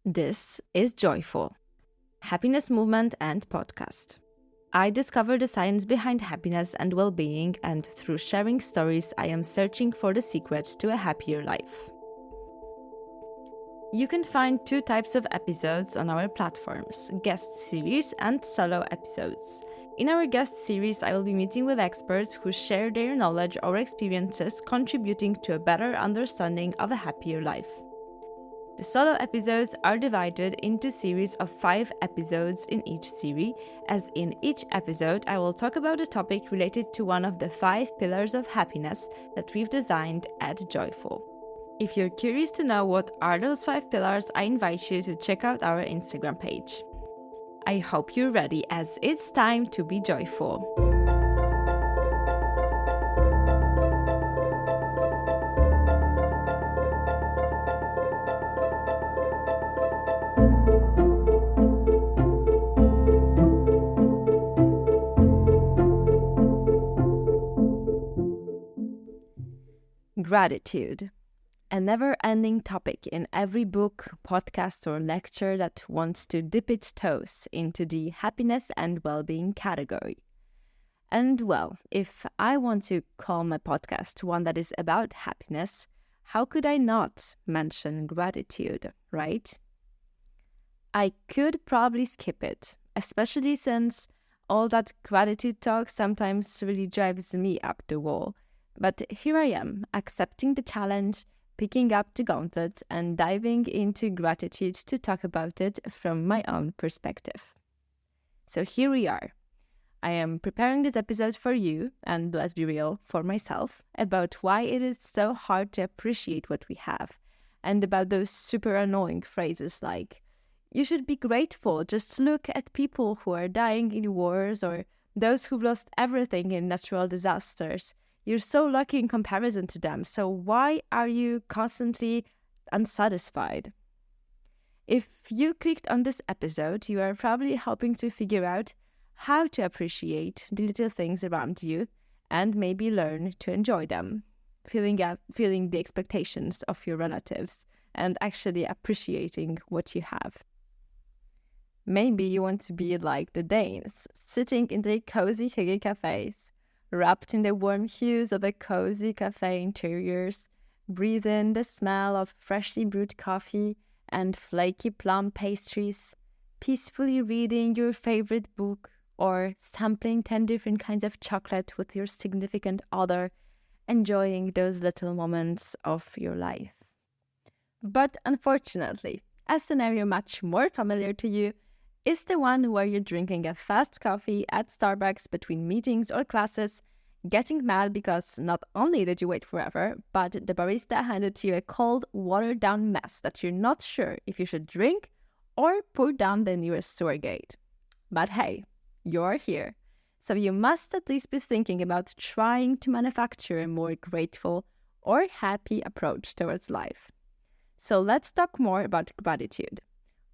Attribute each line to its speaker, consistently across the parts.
Speaker 1: This is Joyful, Happiness Movement and Podcast. I discover the science behind happiness and well-being, and through sharing stories, I am searching for the secrets to a happier life. You can find two types of episodes on our platforms, guest series and solo episodes. In our guest series, I will be meeting with experts who share their knowledge or experiences, contributing to a better understanding of a happier life. The solo episodes are divided into series of 5 episodes in each series, as in each episode I will talk about a topic related to one of the 5 pillars of happiness that we've designed at Joyful. If you're curious to know what are those 5 pillars, I invite you to check out our Instagram page. I hope you're ready, as it's time to be joyful. Gratitude. A never-ending topic in every book, podcast, or lecture that wants to dip its toes into the happiness and well-being category. And well, if I want to call my podcast one that is about happiness, how could I not mention gratitude, right? I could probably skip it, especially since all that gratitude talk sometimes really drives me up the wall. But here I am, accepting the challenge, picking up the gauntlet and diving into gratitude to talk about it from my own perspective. So here we are. I am preparing this episode for you, and let's be real, for myself, about why it is so hard to appreciate what we have, and about those super annoying phrases like, you should be grateful, just look at people who are dying in wars or those who've lost everything in natural disasters. You're so lucky in comparison to them, so why are you constantly unsatisfied? If you clicked on this episode, you are probably hoping to figure out how to appreciate the little things around you and maybe learn to enjoy them, feeling the expectations of your relatives and actually appreciating what you have. Maybe you want to be like the Danes, sitting in their cozy hygge cafes, wrapped in the warm hues of the cozy cafe interiors, breathe in the smell of freshly brewed coffee and flaky plum pastries, peacefully reading your favorite book or sampling 10 different kinds of chocolate with your significant other, enjoying those little moments of your life. But unfortunately, a scenario much more familiar to you is the one where you're drinking a fast coffee at Starbucks between meetings or classes, getting mad because not only did you wait forever, but the barista handed you a cold, watered-down mess that you're not sure if you should drink or pour down the nearest sewer gate. But hey, you're here, so you must at least be thinking about trying to manufacture a more grateful or happy approach towards life. So let's talk more about gratitude,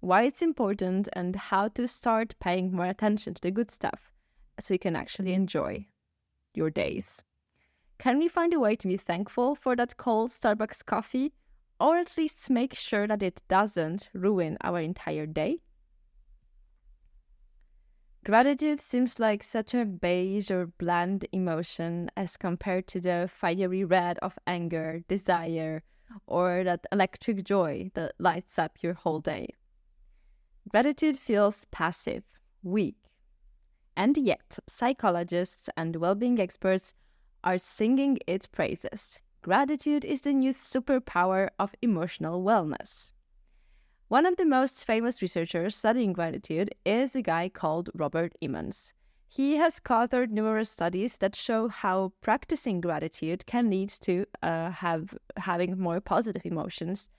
Speaker 1: why it's important, and how to start paying more attention to the good stuff so you can actually enjoy your days. Can we find a way to be thankful for that cold Starbucks coffee, or at least make sure that it doesn't ruin our entire day? Gratitude seems like such a beige or bland emotion as compared to the fiery red of anger, desire, or that electric joy that lights up your whole day. Gratitude feels passive, weak. And yet, psychologists and well-being experts are singing its praises. Gratitude is the new superpower of emotional wellness. One of the most famous researchers studying gratitude is a guy called Robert Emmons. He has co-authored numerous studies that show how practicing gratitude can lead to having more positive emotions,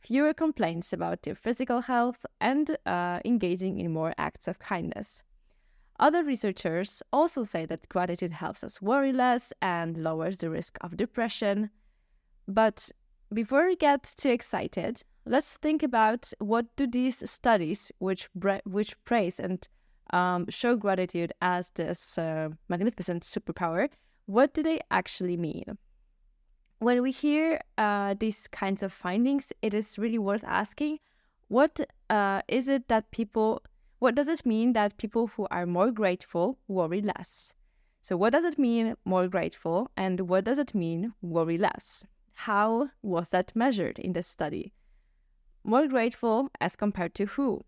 Speaker 1: fewer complaints about your physical health, and engaging in more acts of kindness. Other researchers also say that gratitude helps us worry less and lowers the risk of depression. But before we get too excited, let's think about what do these studies, which praise and show gratitude as this magnificent superpower, what do they actually mean? When we hear these kinds of findings, it is really worth asking, what is it that what does it mean that people who are more grateful worry less? So what does it mean more grateful, and what does it mean worry less? How was that measured in the study? More grateful as compared to who?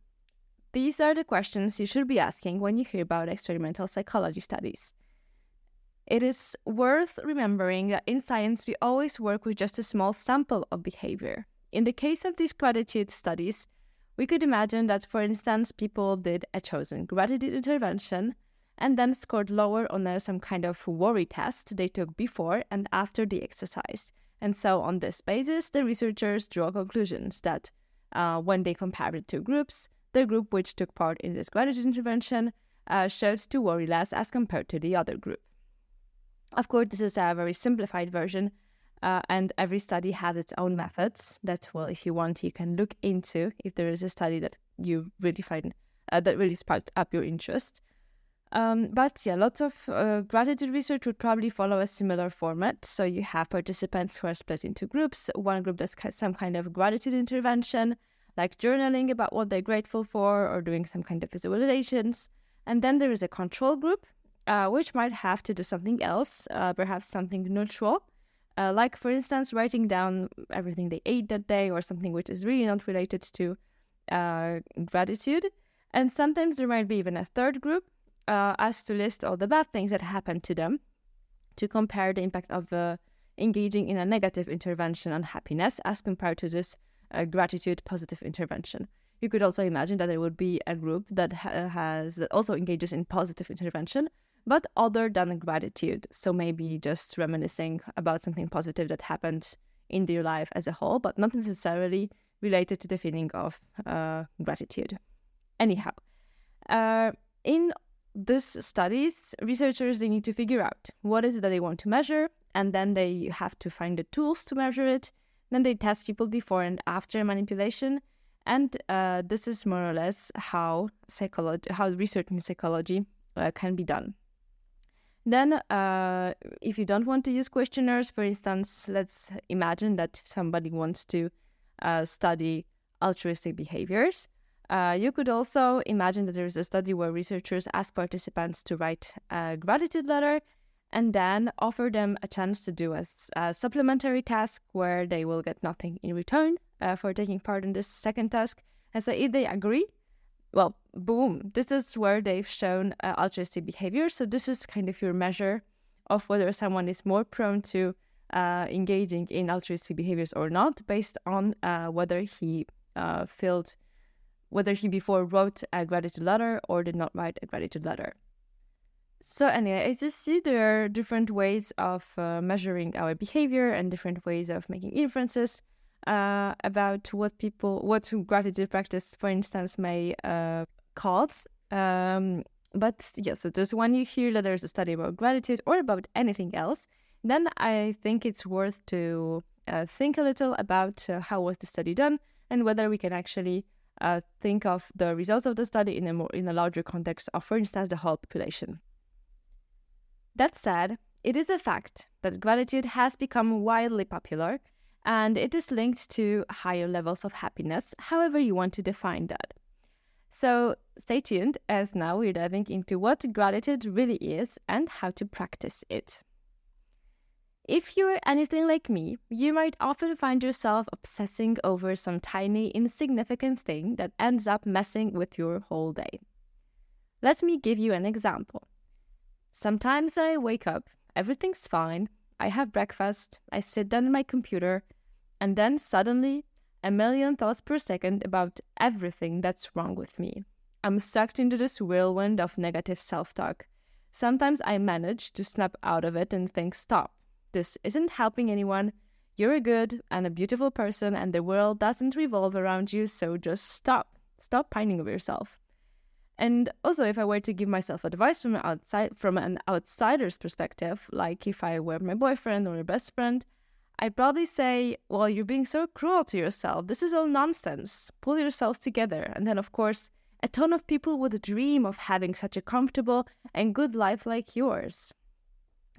Speaker 1: These are the questions you should be asking when you hear about experimental psychology studies. It is worth remembering that in science we always work with just a small sample of behavior. In the case of these gratitude studies, we could imagine that, for instance, people did a chosen gratitude intervention and then scored lower on some kind of worry test they took before and after the exercise. And so on this basis, the researchers draw conclusions that when they compared the two groups, the group which took part in this gratitude intervention showed to worry less as compared to the other group. Of course, this is a very simplified version, and every study has its own methods that, well, if you want, you can look into if there is a study that you really find that really sparked up your interest. But yeah, lots of gratitude research would probably follow a similar format. So you have participants who are split into groups. One group does some kind of gratitude intervention, like journaling about what they're grateful for or doing some kind of visualizations. And then there is a control group, which might have to do something else, perhaps something neutral, like, for instance, writing down everything they ate that day or something which is really not related to gratitude. And sometimes there might be even a third group, as to list all the bad things that happened to them, to compare the impact of engaging in a negative intervention on happiness as compared to this gratitude positive intervention. You could also imagine that there would be a group that that also engages in positive intervention, but other than gratitude. So maybe just reminiscing about something positive that happened in their life as a whole, but not necessarily related to the feeling of gratitude. Anyhow, in these studies, researchers, they need to figure out what is it that they want to measure, and then they have to find the tools to measure it. Then they test people before and after manipulation, and this is more or less how research in psychology can be done. Then, if you don't want to use questionnaires, for instance, let's imagine that somebody wants to study altruistic behaviors. You could also imagine that there is a study where researchers ask participants to write a gratitude letter and then offer them a chance to do a supplementary task where they will get nothing in return for taking part in this second task. And so if they agree, well, boom, this is where they've shown altruistic behavior. So this is kind of your measure of whether someone is more prone to engaging in altruistic behaviors or not, based on whether he before wrote a gratitude letter or did not write a gratitude letter. So anyway, as you see, there are different ways of measuring our behavior and different ways of making inferences about what gratitude practice, for instance, may cause. But yeah, so just when you hear that there's a study about gratitude or about anything else, then I think it's worth to think a little about how was the study done and whether we can actually think of the results of the study in a larger context of, for instance, the whole population. That said, it is a fact that gratitude has become widely popular, and it is linked to higher levels of happiness, however you want to define that. So stay tuned, as now we're diving into what gratitude really is and how to practice it. If you're anything like me, you might often find yourself obsessing over some tiny, insignificant thing that ends up messing with your whole day. Let me give you an example. Sometimes I wake up, everything's fine, I have breakfast, I sit down at my computer, and then suddenly, a million thoughts per second about everything that's wrong with me. I'm sucked into this whirlwind of negative self-talk. Sometimes I manage to snap out of it and think, stop. This isn't helping anyone. You're a good and a beautiful person, and the world doesn't revolve around you, so just stop. Stop pining over yourself. And also, if I were to give myself advice from an outsider's perspective, like if I were my boyfriend or a best friend, I'd probably say, well, you're being so cruel to yourself. This is all nonsense. Pull yourself together. And then, of course, a ton of people would dream of having such a comfortable and good life like yours.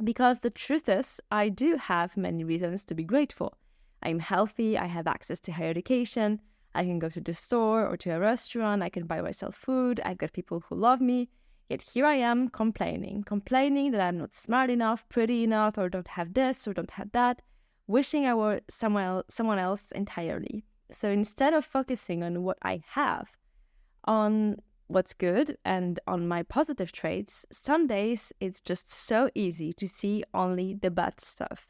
Speaker 1: Because the truth is, I do have many reasons to be grateful. I'm healthy, I have access to higher education, I can go to the store or to a restaurant. I can buy myself food. I've got people who love me. Yet here I am complaining that I'm not smart enough, pretty enough, or don't have this or don't have that, wishing I were someone else entirely. So instead of focusing on what I have, on what's good and on my positive traits, some days it's just so easy to see only the bad stuff.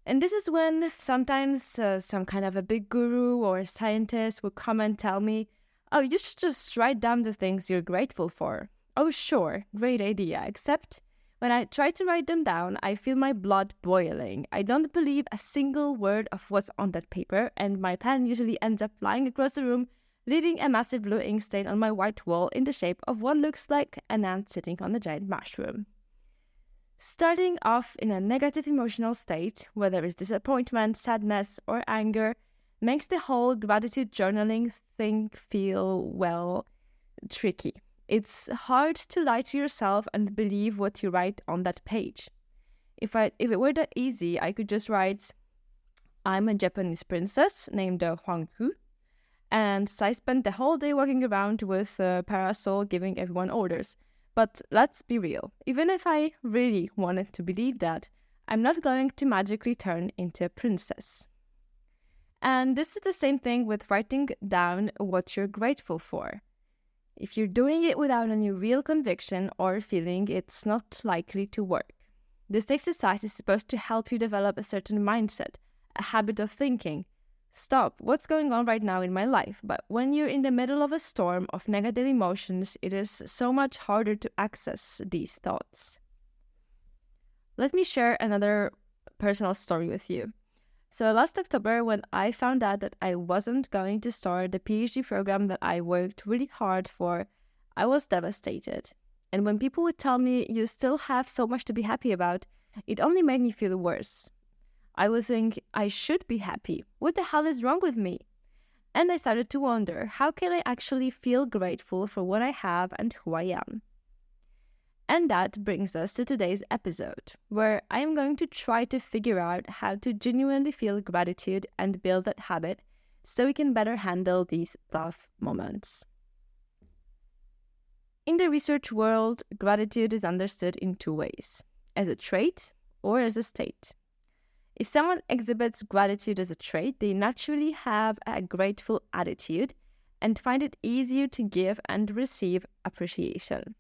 Speaker 1: And this is when sometimes some kind of a big guru or a scientist will come and tell me, oh, you should just write down the things you're grateful for. Oh, sure, great idea, except when I try to write them down, I feel my blood boiling. I don't believe a single word of what's on that paper, and my pen usually ends up flying across the room, leaving a massive blue ink stain on my white wall in the shape of what looks like an ant sitting on a giant mushroom. Starting off in a negative emotional state, whether it's disappointment, sadness, or anger, makes the whole gratitude journaling thing feel, well, tricky. It's hard to lie to yourself and believe what you write on that page. If it were that easy, I could just write, I'm a Japanese princess named Huanghu, and I spent the whole day walking around with a parasol giving everyone orders. But let's be real, even if I really wanted to believe that, I'm not going to magically turn into a princess. And this is the same thing with writing down what you're grateful for. If you're doing it without any real conviction or feeling, it's not likely to work. This exercise is supposed to help you develop a certain mindset, a habit of thinking. Stop, what's going on right now in my life? But when you're in the middle of a storm of negative emotions, it is so much harder to access these thoughts. Let me share another personal story with you. So last October, when I found out that I wasn't going to start the PhD program that I worked really hard for, I was devastated. And when people would tell me, you still have so much to be happy about, it only made me feel worse. I would think, I should be happy. What the hell is wrong with me? And I started to wonder, how can I actually feel grateful for what I have and who I am? And that brings us to today's episode, where I am going to try to figure out how to genuinely feel gratitude and build that habit so we can better handle these tough moments. In the research world, gratitude is understood in two ways, as a trait or as a state. If someone exhibits gratitude as a trait, they naturally have a grateful attitude and find it easier to give and receive appreciation.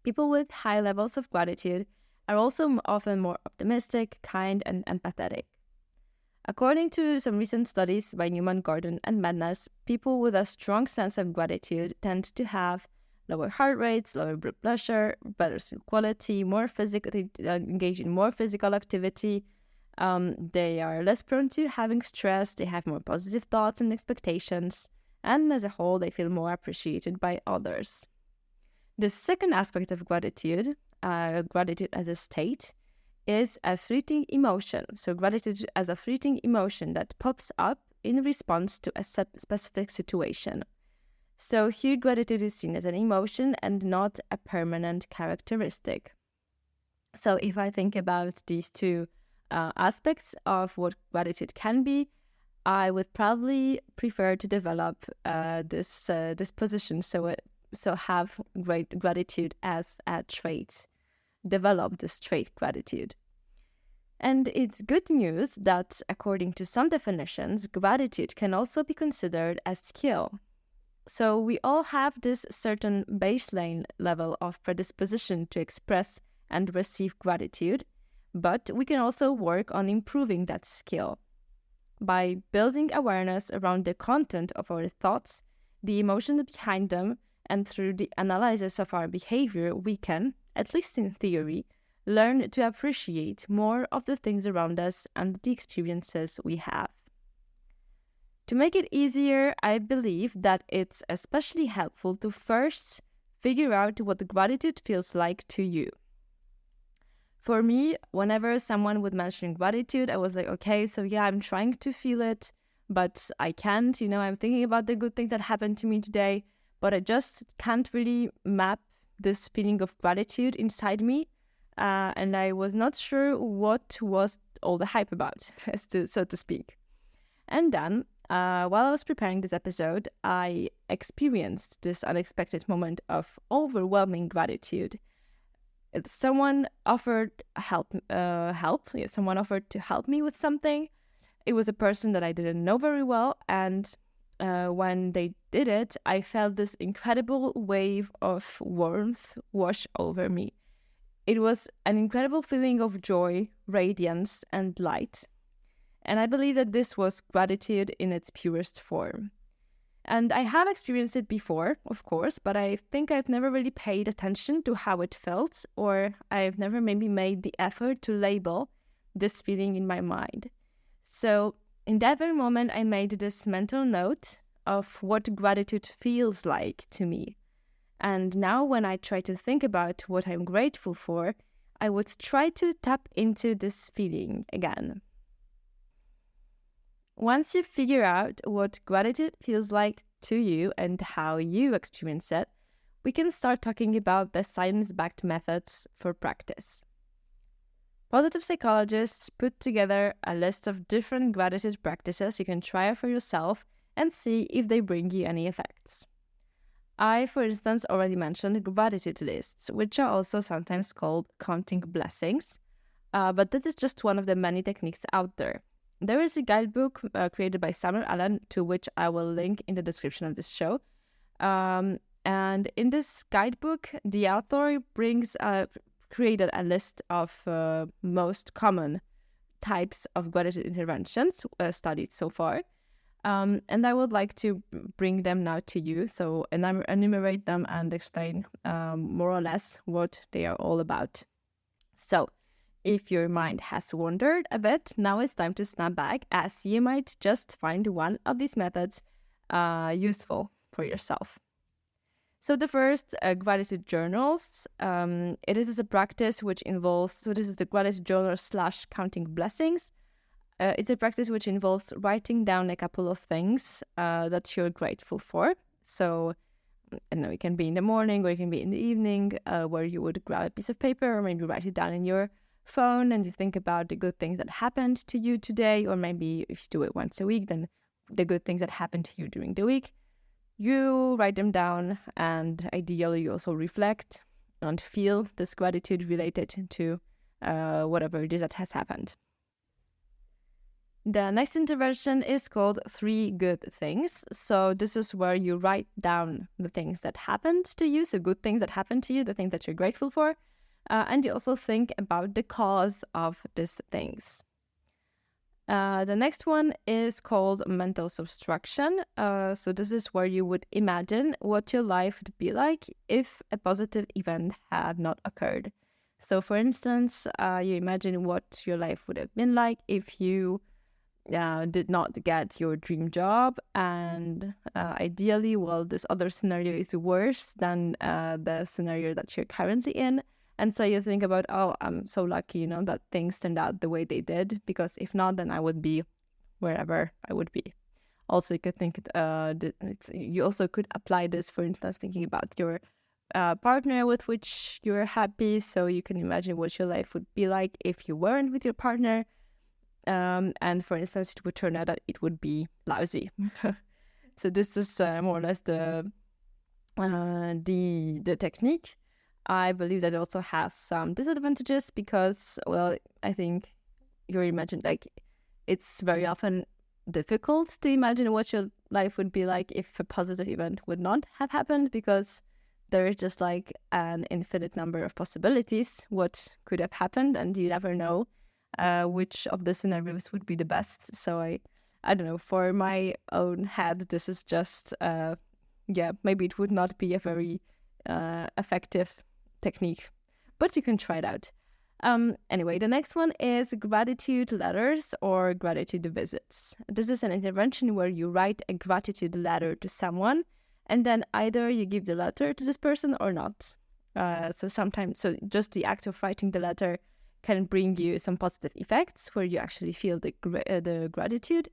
Speaker 1: People with high levels of gratitude are also often more optimistic, kind, and empathetic. According to some recent studies by Newman, Gordon, and Madness, people with a strong sense of gratitude tend to have lower heart rates, lower blood pressure, better sleep quality, engage in more physical activity. They are less prone to having stress, they have more positive thoughts and expectations, and as a whole, they feel more appreciated by others. The second aspect of gratitude, gratitude as a state, is a fleeting emotion. So gratitude as a fleeting emotion that pops up in response to a specific situation. So here gratitude is seen as an emotion and not a permanent characteristic. So if I think about these two aspects of what gratitude can be, I would probably prefer to develop this position. So have great gratitude as a trait. Develop this trait gratitude. And it's good news that according to some definitions, gratitude can also be considered a skill. So we all have this certain baseline level of predisposition to express and receive gratitude, but we can also work on improving that skill. By building awareness around the content of our thoughts, the emotions behind them, and through the analysis of our behavior, we can, at least in theory, learn to appreciate more of the things around us and the experiences we have. To make it easier, I believe that it's especially helpful to first figure out what gratitude feels like to you. For me, whenever someone would mention gratitude, I was like, okay, so yeah, I'm trying to feel it, but I can't, I'm thinking about the good things that happened to me today, but I just can't really map this feeling of gratitude inside me. And I was not sure what was all the hype about, so to speak. And then while I was preparing this episode, I experienced this unexpected moment of overwhelming gratitude. Someone offered help. Yeah, someone offered to help me with something. It was a person that I didn't know very well, and when they did it, I felt this incredible wave of warmth wash over me. It was an incredible feeling of joy, radiance, and light. And I believe that this was gratitude in its purest form. And I have experienced it before, of course, but I think I've never really paid attention to how it felt, or I've never maybe made the effort to label this feeling in my mind. So in that very moment, I made this mental note of what gratitude feels like to me. And now when I try to think about what I'm grateful for, I would try to tap into this feeling again. Once you figure out what gratitude feels like to you and how you experience it, we can start talking about the science-backed methods for practice. Positive psychologists put together a list of different gratitude practices you can try for yourself and see if they bring you any effects. I, for instance, already mentioned gratitude lists, which are also sometimes called counting blessings, but that is just one of the many techniques out there. There is a guidebook created by Summer Allen, to which I will link in the description of this show. And in this guidebook, the author created a list of most common types of gratitude interventions studied so far. And I would like to bring them now to you, so enumerate them and explain more or less what they are all about. So, if your mind has wandered a bit, now it's time to snap back, as you might just find one of these methods useful for yourself. So the first, gratitude journals. It is a practice which involves, so this is the gratitude journal / counting blessings. It's a practice which involves writing down a couple of things that you're grateful for. So, I don't know, it can be in the morning or it can be in the evening, where you would grab a piece of paper or maybe write it down in your phone and you think about the good things that happened to you today, or maybe if you do it once a week, then the good things that happened to you during the week. You write them down, and ideally you also reflect and feel this gratitude related to whatever it is that has happened. The next intervention is called 3 Good Things. So this is where you write down the things that happened to you, so good things that happened to you, the things that you're grateful for, and you also think about the cause of these things. The next one is called mental subtraction. So this is where you would imagine what your life would be like if a positive event had not occurred. So for instance, you imagine what your life would have been like if you did not get your dream job, and ideally, well, this other scenario is worse than the scenario that you're currently in. And so you think about, oh, I'm so lucky, that things turned out the way they did, because if not, then I would be wherever I would be. Also, you could think, you also could apply this, for instance, thinking about your partner with which you're happy. So you can imagine what your life would be like if you weren't with your partner. And for instance, it would turn out that it would be lousy. So this is more or less the technique. I believe that it also has some disadvantages because, well, I think you imagine, like, it's very often difficult to imagine what your life would be like if a positive event would not have happened, because there is just like an infinite number of possibilities what could have happened, and you never know which of the scenarios would be the best. So I don't know, for my own head, this is just, maybe it would not be a very effective technique, but you can try it out. Anyway, the next one is gratitude letters or gratitude visits. This is an intervention where you write a gratitude letter to someone, and then either you give the letter to this person or not. So just the act of writing the letter can bring you some positive effects where you actually feel the gratitude,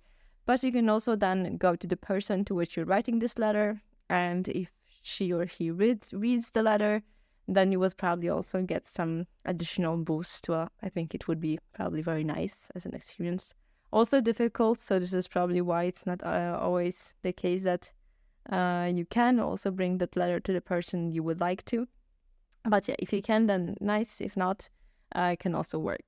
Speaker 1: but you can also then go to the person to which you're writing this letter, and if she or he reads the letter, then you would probably also get some additional boost. Well, I think it would be probably very nice as an experience. also difficult. So this is probably why it's not always the case that you can also bring that letter to the person you would like to. But yeah, if you can, then nice. If not, it can also work.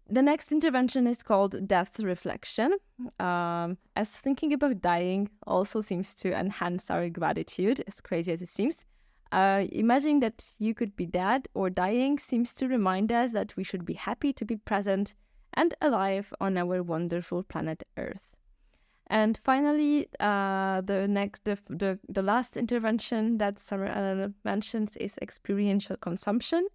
Speaker 1: The next intervention is called death reflection, as thinking about dying also seems to enhance our gratitude, as crazy as it seems. Imagining that you could be dead or dying seems to remind us that we should be happy to be present and alive on our wonderful planet Earth. And finally, the last intervention that Summer mentions is experiential consumption,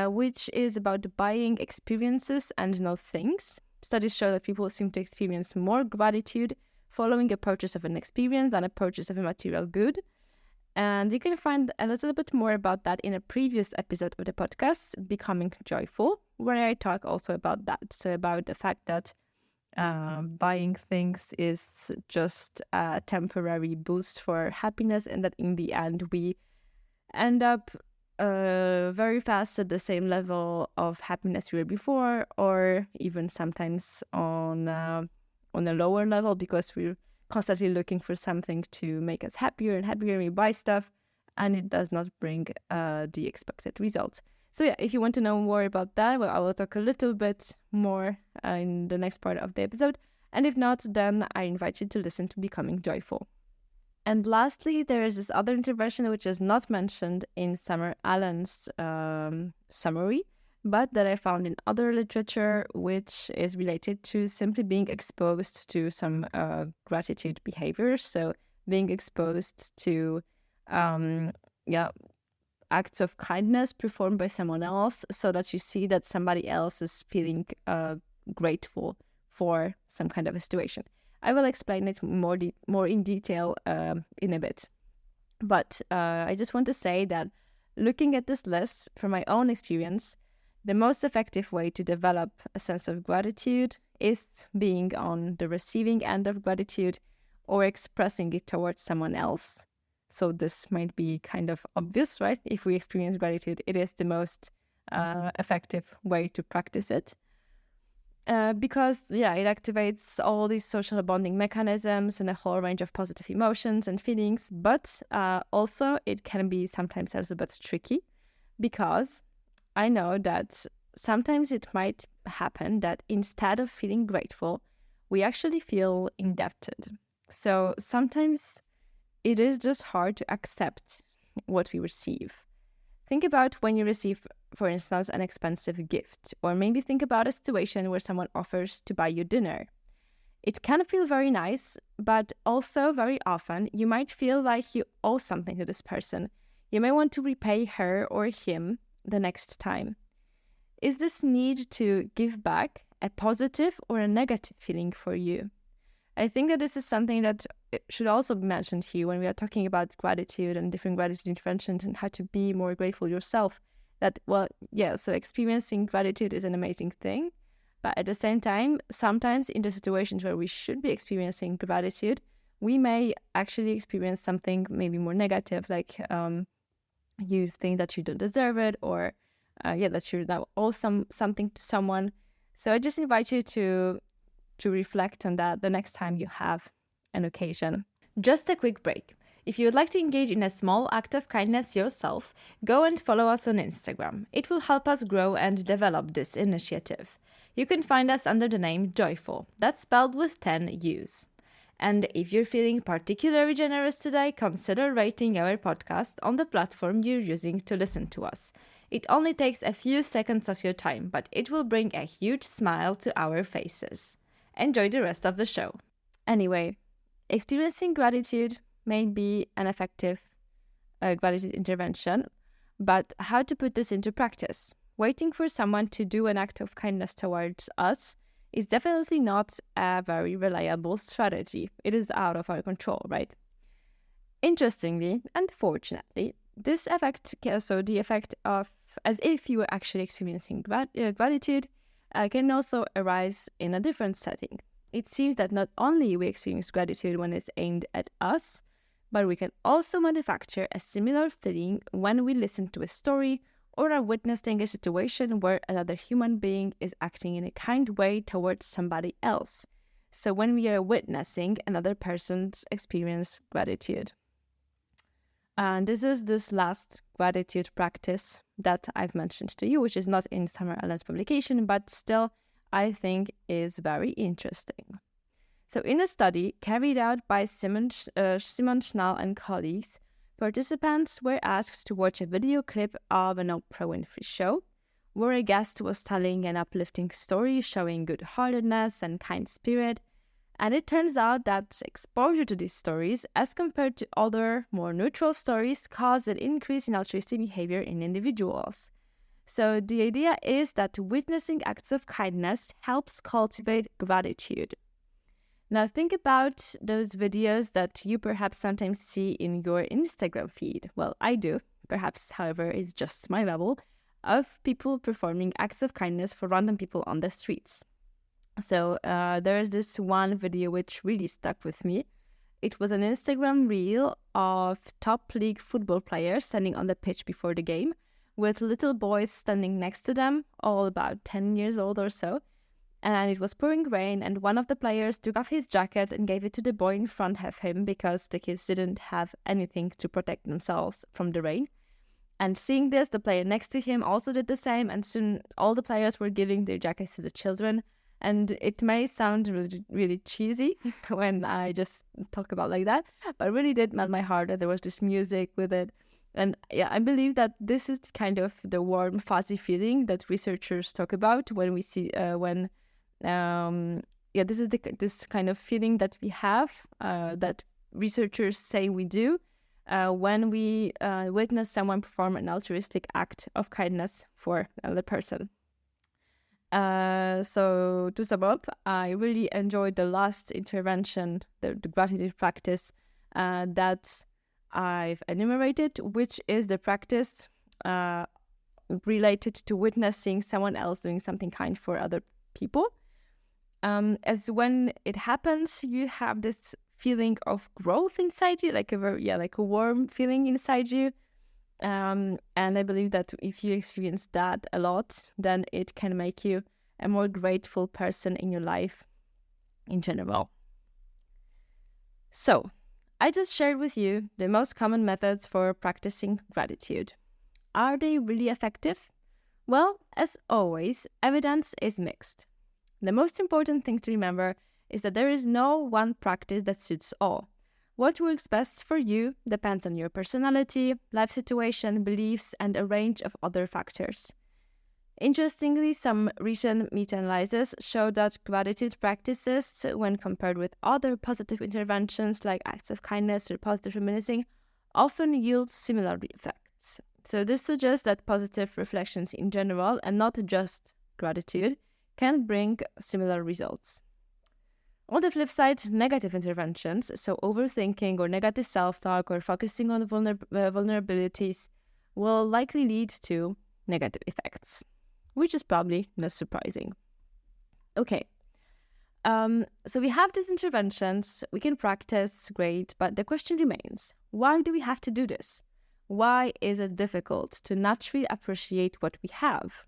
Speaker 1: which is about buying experiences and not things. Studies show that people seem to experience more gratitude following a purchase of an experience than a purchase of a material good. And you can find a little bit more about that in a previous episode of the podcast, Becoming Joyful, where I talk also about that. So about the fact that buying things is just a temporary boost for happiness, and that in the end we end up very fast at the same level of happiness we were before, or even sometimes on a lower level, because we're constantly looking for something to make us happier and happier. We buy stuff and it does not bring the expected results. So yeah, if you want to know more about that, well, I will talk a little bit more in the next part of the episode. And if not, then I invite you to listen to Becoming Joyful. And lastly, there is this other intervention which is not mentioned in Summer Allen's summary, but that I found in other literature, which is related to simply being exposed to some gratitude behaviors. So being exposed to acts of kindness performed by someone else, so that you see that somebody else is feeling grateful for some kind of a situation. I will explain it more in detail in a bit. But I just want to say that looking at this list from my own experience, the most effective way to develop a sense of gratitude is being on the receiving end of gratitude or expressing it towards someone else. So this might be kind of obvious, right? If we experience gratitude, it is the most effective way to practice it. Because it activates all these social bonding mechanisms and a whole range of positive emotions and feelings. But also it can be sometimes a little bit tricky, because I know that sometimes it might happen that instead of feeling grateful, we actually feel indebted. So sometimes it is just hard to accept what we receive. Think about when you receive, for instance, an expensive gift, or maybe think about a situation where someone offers to buy you dinner. It can feel very nice, but also very often you might feel like you owe something to this person. You may want to repay her or him the next time. Is this need to give back a positive or a negative feeling for you? I think that this is something that should also be mentioned here when we are talking about gratitude and different gratitude interventions and how to be more grateful yourself. That, so experiencing gratitude is an amazing thing. But at the same time, sometimes in the situations where we should be experiencing gratitude, we may actually experience something maybe more negative, like you think that you don't deserve it, or that you're now owe something to someone. So I just invite you to reflect on that the next time you have an occasion. Just a quick break. If you would like to engage in a small act of kindness yourself, go and follow us on Instagram. It will help us grow and develop this initiative. You can find us under the name Joyful. That's spelled with 10 U's. And if you're feeling particularly generous today, consider rating our podcast on the platform you're using to listen to us. It only takes a few seconds of your time, but it will bring a huge smile to our faces. Enjoy the rest of the show. Anyway, experiencing gratitude may be an effective gratitude intervention, but how to put this into practice? Waiting for someone to do an act of kindness towards us is definitely not a very reliable strategy. It is out of our control, right? Interestingly and fortunately, this effect, so the effect of as if you were actually experiencing gratitude, can also arise in a different setting. It seems that not only we experience gratitude when it's aimed at us, but we can also manufacture a similar feeling when we listen to a story or are witnessing a situation where another human being is acting in a kind way towards somebody else. So when we are witnessing another person's experience gratitude. And this last gratitude practice that I've mentioned to you, which is not in Summer Allen's publication, but still I think is very interesting. So in a study carried out by Simon Schnall and colleagues, participants were asked to watch a video clip of an Oprah Winfrey show, where a guest was telling an uplifting story showing good-heartedness and kind spirit. And it turns out that exposure to these stories, as compared to other, more neutral stories, caused an increase in altruistic behavior in individuals. So the idea is that witnessing acts of kindness helps cultivate gratitude. Now think about those videos that you perhaps sometimes see in your Instagram feed. Well, I do. Perhaps, however, it's just my bubble of people performing acts of kindness for random people on the streets. So there's this one video which really stuck with me. It was an Instagram reel of top league football players standing on the pitch before the game, with little boys standing next to them, all about 10 years old or so. And it was pouring rain, and one of the players took off his jacket and gave it to the boy in front of him because the kids didn't have anything to protect themselves from the rain. And seeing this, the player next to him also did the same, and soon all the players were giving their jackets to the children. And it may sound really, really cheesy when I just talk about like that, but it really did melt my heart that there was this music with it. And yeah, I believe that this is kind of the warm, fuzzy feeling that researchers talk about when we see, this is this kind of feeling that we have, that researchers say we do, when we witness someone perform an altruistic act of kindness for another person. So to sum up, I really enjoyed the last intervention, the gratitude practice that I've enumerated, which is the practice related to witnessing someone else doing something kind for other people. As when it happens, you have this feeling of growth inside you, like a warm feeling inside you. And I believe that if you experience that a lot, then it can make you a more grateful person in your life in general. So, I just shared with you the most common methods for practicing gratitude. Are they really effective? Well, as always, evidence is mixed. The most important thing to remember is that there is no one practice that suits all. What works best for you depends on your personality, life situation, beliefs, and a range of other factors. Interestingly, some recent meta-analyses show that gratitude practices, when compared with other positive interventions like acts of kindness or positive reminiscing, often yield similar effects. So this suggests that positive reflections in general, and not just gratitude, can bring similar results. On the flip side, negative interventions, so overthinking or negative self-talk or focusing on vulnerabilities, will likely lead to negative effects, which is probably not surprising. Okay, so we have these interventions, we can practice, great, but the question remains, why do we have to do this? Why is it difficult to naturally appreciate what we have?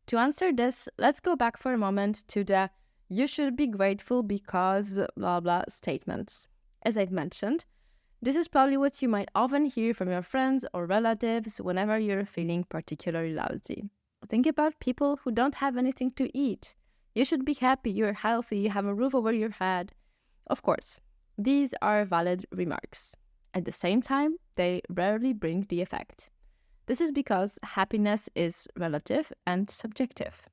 Speaker 1: To answer this, let's go back for a moment to the "you should be grateful because blah blah" statements. As I've mentioned, this is probably what you might often hear from your friends or relatives whenever you're feeling particularly lousy. Think about people who don't have anything to eat. You should be happy, you're healthy, you have a roof over your head. Of course, these are valid remarks. At the same time, they rarely bring the effect. This is because happiness is relative and subjective.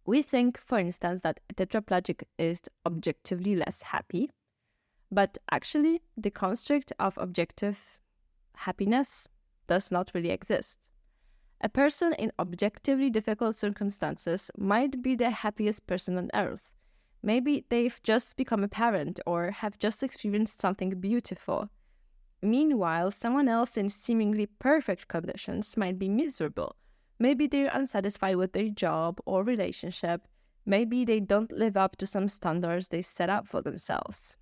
Speaker 1: We think, for instance, that a tetraplegic is objectively less happy, but actually the construct of objective happiness does not really exist. A person in objectively difficult circumstances might be the happiest person on earth. Maybe they've just become a parent or have just experienced something beautiful. Meanwhile, someone else in seemingly perfect conditions might be miserable. Maybe they're unsatisfied with their job or relationship. Maybe they don't live up to some standards they set up for themselves.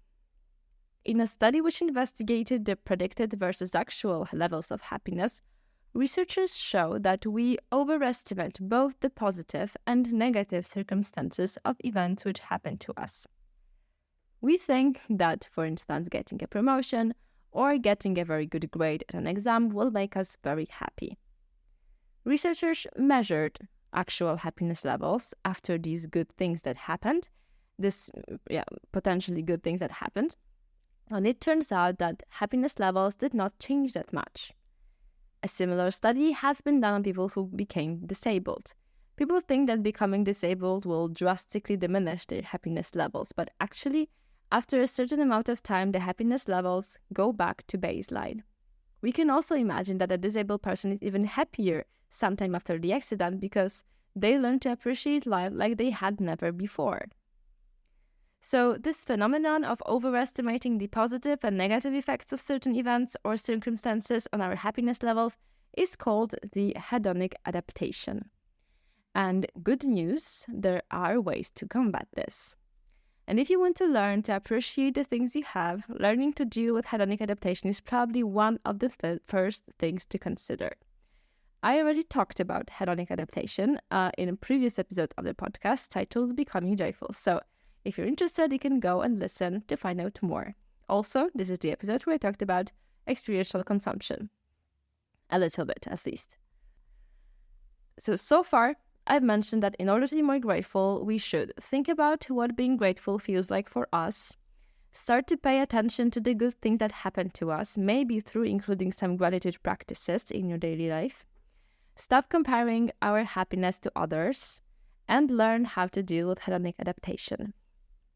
Speaker 1: In a study which investigated the predicted versus actual levels of happiness, researchers show that we overestimate both the positive and negative circumstances of events which happen to us. We think that, for instance, getting a promotion or getting a very good grade at an exam will make us very happy. Researchers measured actual happiness levels after these good things that happened, potentially good things that happened, and it turns out that happiness levels did not change that much. A similar study has been done on people who became disabled. People think that becoming disabled will drastically diminish their happiness levels, but actually, after a certain amount of time, the happiness levels go back to baseline. We can also imagine that a disabled person is even happier sometime after the accident because they learn to appreciate life like they had never before. So this phenomenon of overestimating the positive and negative effects of certain events or circumstances on our happiness levels is called the hedonic adaptation. And good news, there are ways to combat this. And if you want to learn to appreciate the things you have, learning to deal with hedonic adaptation is probably one of the first things to consider. I already talked about hedonic adaptation in a previous episode of the podcast titled Becoming Joyful. So if you're interested, you can go and listen to find out more. Also, this is the episode where I talked about experiential consumption. A little bit, at least. So far, I've mentioned that in order to be more grateful, we should think about what being grateful feels like for us, start to pay attention to the good things that happen to us, maybe through including some gratitude practices in your daily life, stop comparing our happiness to others, and learn how to deal with hedonic adaptation.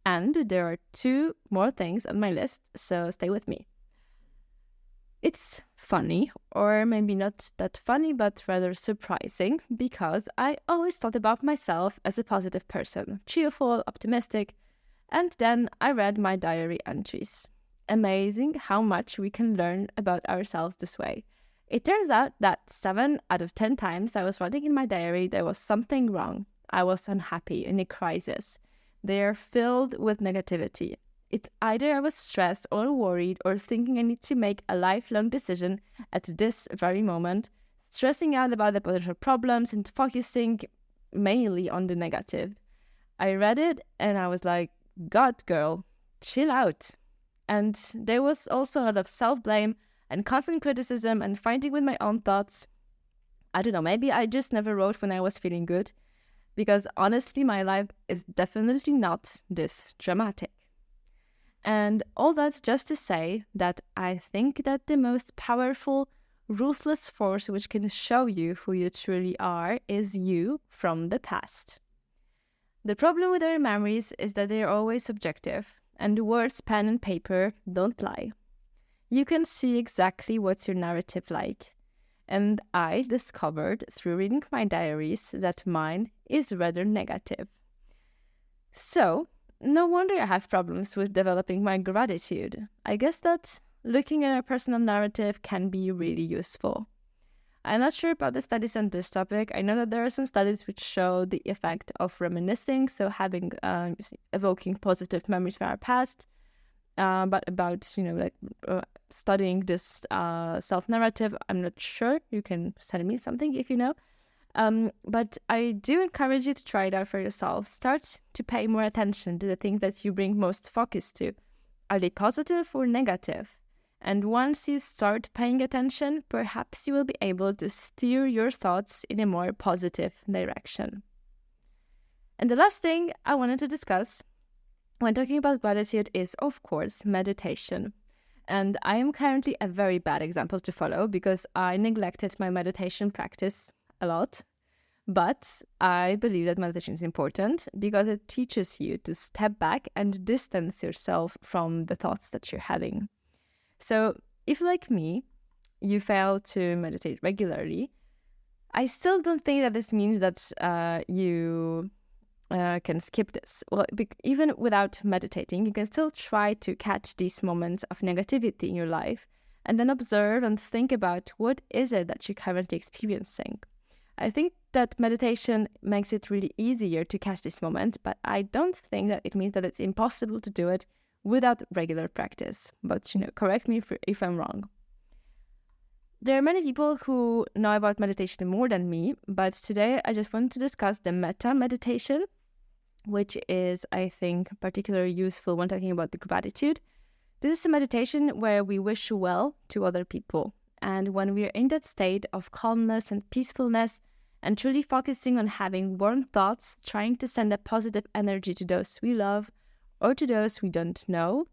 Speaker 1: And there are 2 more things on my list, so stay with me. It's funny, or maybe not that funny, but rather surprising, because I always thought about myself as a positive person, cheerful, optimistic, and then I read my diary entries. Amazing how much we can learn about ourselves this way. It turns out that 7 out of 10 times I was writing in my diary there was something wrong. I was unhappy, in a crisis. They are filled with negativity. It's either I was stressed or worried or thinking I need to make a lifelong decision at this very moment, stressing out about the potential problems and focusing mainly on the negative. I read it and I was like, God, girl, chill out. And there was also a lot of self-blame and constant criticism and fighting with my own thoughts. I don't know, maybe I just never wrote when I was feeling good, because honestly, my life is definitely not this dramatic. And all that's just to say that I think that the most powerful, ruthless force which can show you who you truly are is you from the past. The problem with our memories is that they are always subjective, and words, pen and paper don't lie. You can see exactly what's your narrative like. And I discovered through reading my diaries that mine is rather negative. So, no wonder I have problems with developing my gratitude. I guess that looking at our personal narrative can be really useful. I'm not sure about the studies on this topic. I know that there are some studies which show the effect of reminiscing, so evoking positive memories from our past. But about, studying this self-narrative, I'm not sure. You can send me something if you know. But I do encourage you to try it out for yourself. Start to pay more attention to the things that you bring most focus to. Are they positive or negative? And once you start paying attention, perhaps you will be able to steer your thoughts in a more positive direction. And the last thing I wanted to discuss when talking about gratitude is, of course, meditation. And I am currently a very bad example to follow because I neglected my meditation practice a lot. But I believe that meditation is important because it teaches you to step back and distance yourself from the thoughts that you're having. So if, like me, you fail to meditate regularly, I still don't think that this means that you can skip this. Well, even without meditating, you can still try to catch these moments of negativity in your life and then observe and think about what is it that you're currently experiencing. I think that meditation makes it really easier to catch this moment, but I don't think that it means that it's impossible to do it without regular practice. But, correct me if I'm wrong. There are many people who know about meditation more than me, but today I just want to discuss the metta meditation, which is, I think, particularly useful when talking about the gratitude. This is a meditation where we wish well to other people. And when we are in that state of calmness and peacefulness and truly focusing on having warm thoughts, trying to send a positive energy to those we love or to those we don't know,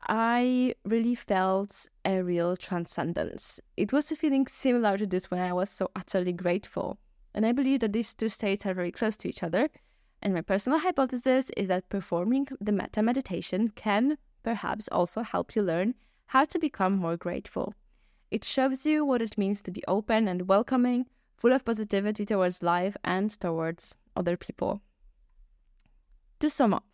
Speaker 1: I really felt a real transcendence. It was a feeling similar to this when I was so utterly grateful. And I believe that these two states are very close to each other. And my personal hypothesis is that performing the metta meditation can perhaps also help you learn how to become more grateful. It shows you what it means to be open and welcoming, full of positivity towards life and towards other people. To sum up,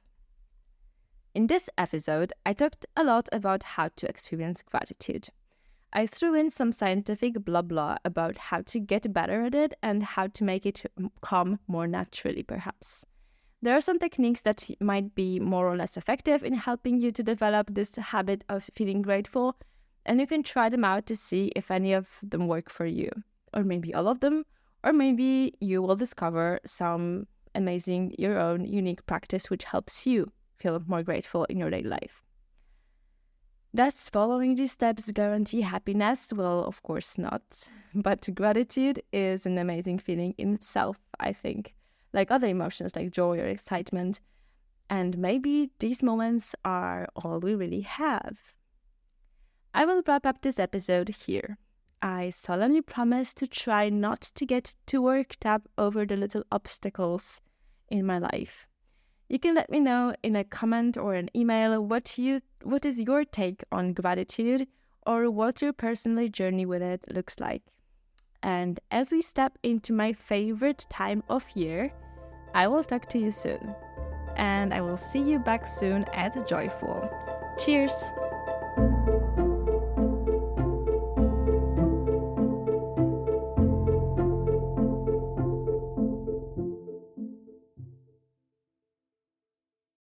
Speaker 1: in this episode, I talked a lot about how to experience gratitude. I threw in some scientific blah blah about how to get better at it and how to make it come more naturally, perhaps. There are some techniques that might be more or less effective in helping you to develop this habit of feeling grateful, and you can try them out to see if any of them work for you, or maybe all of them, or maybe you will discover some amazing, your own unique practice which helps you feel more grateful in your daily life. Does following these steps guarantee happiness? Well, of course not. But gratitude is an amazing feeling in itself, I think. Like other emotions like joy or excitement. And maybe these moments are all we really have. I will wrap up this episode here. I solemnly promise to try not to get too worked up over the little obstacles in my life. You can let me know in a comment or an email what is your take on gratitude or what your personal journey with it looks like. And as we step into my favorite time of year, I will talk to you soon. And I will see you back soon at Joyful. Cheers!